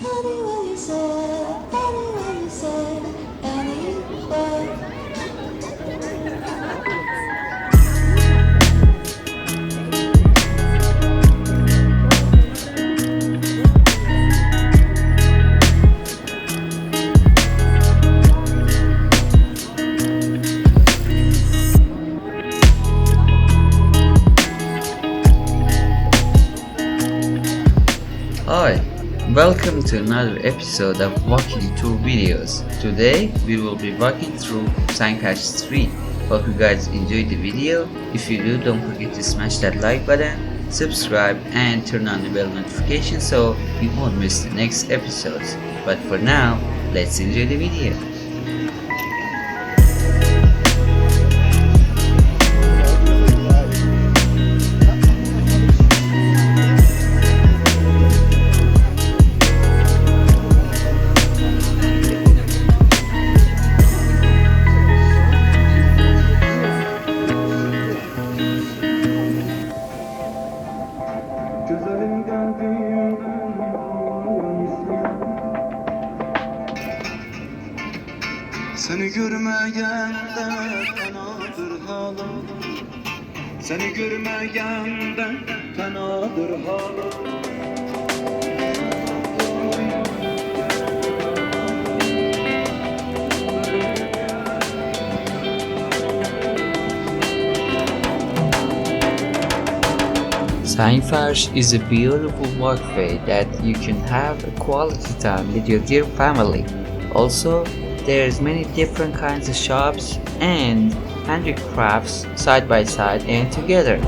Anyway, you said, anyway, you said, anyway. Hi, welcome to another episode of Walking Through Videos. Today we will be walking through Sangfarsh Street. Hope you guys enjoyed the video. If you do, don't forget to smash that like button, subscribe and turn on the bell notification so you won't miss the next episodes. But for now, let's enjoy the video. Güzelim geldiğinden seni görmeyenden fenadır halim. Seni görmeyenden fenadır halim. Sangfarsh is a beautiful walkway that you can have a quality time with your dear family. Also, there's many different kinds of shops and handicrafts side by side and together.